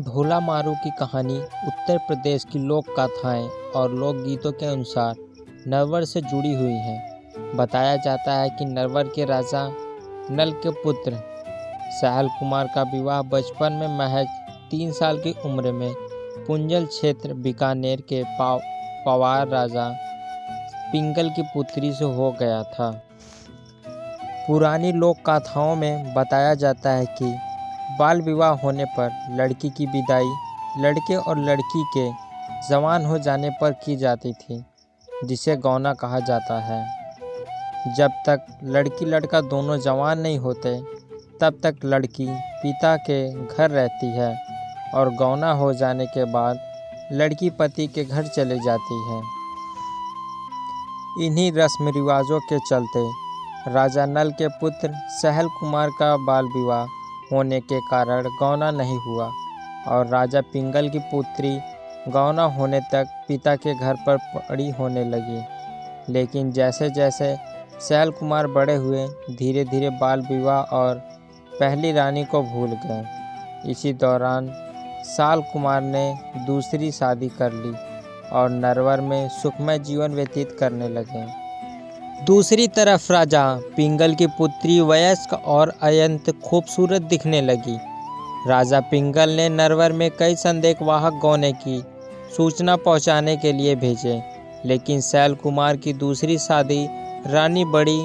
ढोला मारू की कहानी उत्तर प्रदेश की लोक कथाएं और लोकगीतों के अनुसार नरवर से जुड़ी हुई है। बताया जाता है कि नरवर के राजा नल के पुत्र सहल कुमार का विवाह बचपन में महज 3 साल की उम्र में पुंजल क्षेत्र बीकानेर के पवार राजा पिंगल की पुत्री से हो गया था। पुरानी लोक कथाओं में बताया जाता है कि बाल विवाह होने पर लड़की की विदाई लड़के और लड़की के जवान हो जाने पर की जाती थी, जिसे गौना कहा जाता है। जब तक लड़की लड़का दोनों जवान नहीं होते तब तक लड़की पिता के घर रहती है और गौना हो जाने के बाद लड़की पति के घर चली जाती है। इन्हीं रस्म रिवाजों के चलते राजा नल के पुत्र सहल कुमार का बाल विवाह होने के कारण गौना नहीं हुआ और राजा पिंगल की पुत्री गौना होने तक पिता के घर पर पड़ी होने लगी। लेकिन जैसे जैसे सहल कुमार बड़े हुए धीरे धीरे बाल विवाह और पहली रानी को भूल गए। इसी दौरान साल कुमार ने दूसरी शादी कर ली और नरवर में सुखमय जीवन व्यतीत करने लगे। दूसरी तरफ राजा पिंगल की पुत्री वयस्क और अत्यंत खूबसूरत दिखने लगी। राजा पिंगल ने नरवर में कई संदेशवाहक गौने की सूचना पहुंचाने के लिए भेजे, लेकिन सहल कुमार की दूसरी शादी रानी बड़ी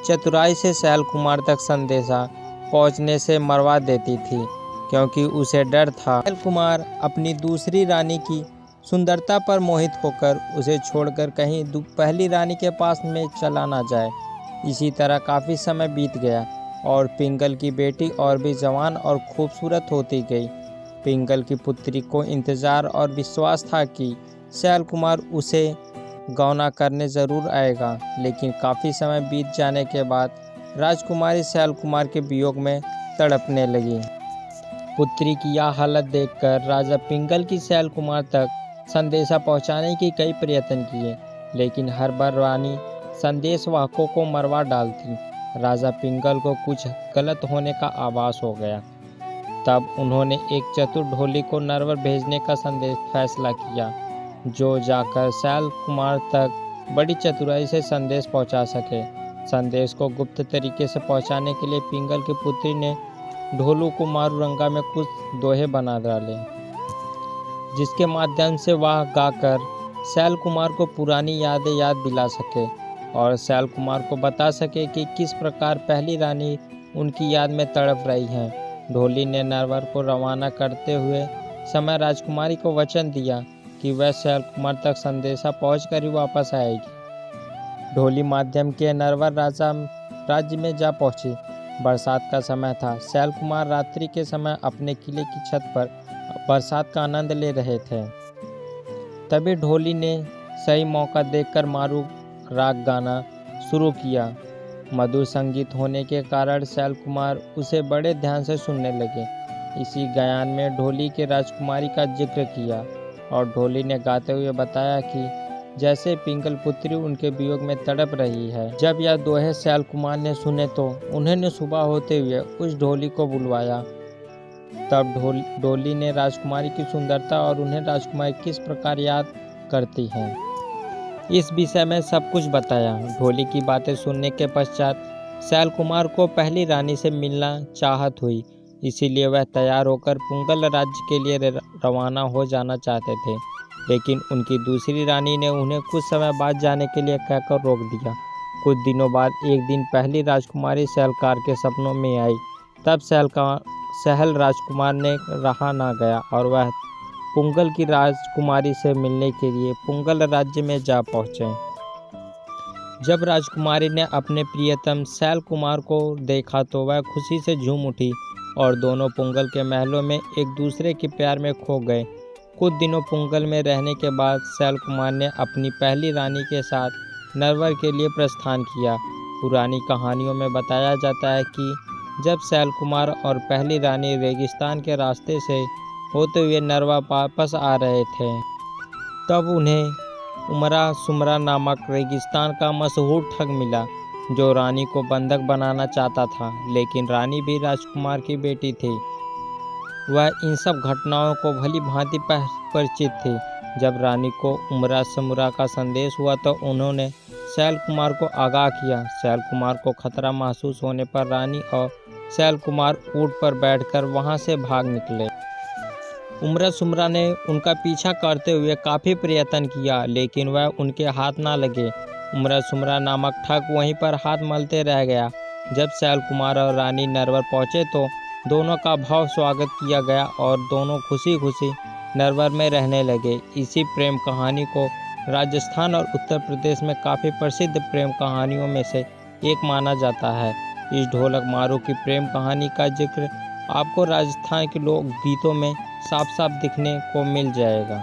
चतुराई से सहल कुमार तक संदेशा पहुंचने से मरवा देती थी, क्योंकि उसे डर था सहल कुमार अपनी दूसरी रानी की सुंदरता पर मोहित होकर उसे छोड़कर कहीं पहली रानी के पास में चला ना जाए। इसी तरह काफ़ी समय बीत गया और पिंगल की बेटी और भी जवान और खूबसूरत होती गई। पिंगल की पुत्री को इंतज़ार और विश्वास था कि सहल कुमार उसे गौना करने ज़रूर आएगा, लेकिन काफ़ी समय बीत जाने के बाद राजकुमारी सहल कुमार के वियोग में तड़पने लगी। पुत्री की यह हालत देखकर राजा पिंगल की सहल कुमार तक संदेशा पहुंचाने की कई प्रयत्न किए, लेकिन हर बार रानी संदेशवाहकों को मरवा डालती। राजा पिंगल को कुछ गलत होने का आभास हो गया। तब उन्होंने एक चतुर ढोली को नरवर भेजने का फैसला किया, जो जाकर सहल कुमार तक बड़ी चतुराई से संदेश पहुंचा सके। संदेश को गुप्त तरीके से पहुंचाने के लिए पिंगल की पुत्री ने ढोलू को मारूरंगा में कुछ दोहे बना डाले, जिसके माध्यम से वह गाकर सहल कुमार को पुरानी यादें याद दिला सके और सहल कुमार को बता सके कि किस प्रकार पहली रानी उनकी याद में तड़प रही है। ढोली ने नरवर को रवाना करते हुए समय राजकुमारी को वचन दिया कि वह सहल कुमार तक संदेशा पहुंचकर ही वापस आएगी। ढोली माध्यम के नरवर राज्य में जा पहुंची। बरसात का समय था। सहल कुमार रात्रि के समय अपने किले की छत पर बरसात का आनंद ले रहे थे। तभी ढोली ने सही मौका देखकर मारू राग गाना शुरू किया। मधुर संगीत होने के कारण सहल कुमार उसे बड़े ध्यान से सुनने लगे। इसी गायन में ढोली के राजकुमारी का जिक्र किया और ढोली ने गाते हुए बताया कि जैसे पिंगल पुत्री उनके वियोग में तड़प रही है। जब यह दोहे सहल कुमार ने सुने तो उन्होंने सुबह होते हुए उस ढोली को बुलवाया। तब ढोली ने राजकुमारी की सुंदरता और उन्हें राजकुमारी किस प्रकार याद करती हैं, इस विषय में सब कुछ बताया। ढोली की बातें सुनने के पश्चात सहल कुमार को पहली रानी से मिलना चाहत हुई, इसीलिए वह तैयार होकर पुंगल राज्य के लिए रवाना हो जाना चाहते थे। लेकिन उनकी दूसरी रानी ने उन्हें कुछ समय बाद जाने के लिए कहकर रोक दिया। कुछ दिनों बाद एक दिन पहली राजकुमारी सहलकार के सपनों में आई। तब सहल राजकुमार ने रहा ना गया और वह पुंगल की राजकुमारी से मिलने के लिए पुंगल राज्य में जा पहुँचे। जब राजकुमारी ने अपने प्रियतम सहल कुमार को देखा तो वह खुशी से झूम उठी और दोनों पुंगल के महलों में एक दूसरे के प्यार में खो गए। कुछ दिनों पुंगल में रहने के बाद सहल कुमार ने अपनी पहली रानी के साथ नरवर के लिए प्रस्थान किया। पुरानी कहानियों में बताया जाता है कि जब सहल कुमार और पहली रानी रेगिस्तान के रास्ते से होते हुए नरवा वापस आ रहे थे, तब उन्हें उमरा सुमरा नामक रेगिस्तान का मशहूर ठग मिला, जो रानी को बंधक बनाना चाहता था। लेकिन रानी भी राजकुमार की बेटी थी। वह इन सब घटनाओं को भली भांति परिचित थी। जब रानी को उमरा समुरा का संदेश हुआ तो उन्होंने शैल कुमार को आगाह किया। शैल कुमार को खतरा महसूस होने पर रानी और शैल कुमार ऊँट पर बैठकर वहां से भाग निकले। उमरा सुमरा ने उनका पीछा करते हुए काफ़ी प्रयत्न किया, लेकिन वह उनके हाथ ना लगे। उमरा सुमरा नामक ठग वहीं पर हाथ मलते रह गया। जब शैल कुमार और रानी नरवर पहुंचे तो दोनों का भाव स्वागत किया गया और दोनों खुशी खुशी नरवर में रहने लगे। इसी प्रेम कहानी को राजस्थान और उत्तर प्रदेश में काफ़ी प्रसिद्ध प्रेम कहानियों में से एक माना जाता है। इस ढोलक मारू की प्रेम कहानी का जिक्र आपको राजस्थान के लोक गीतों में साफ साफ दिखने को मिल जाएगा।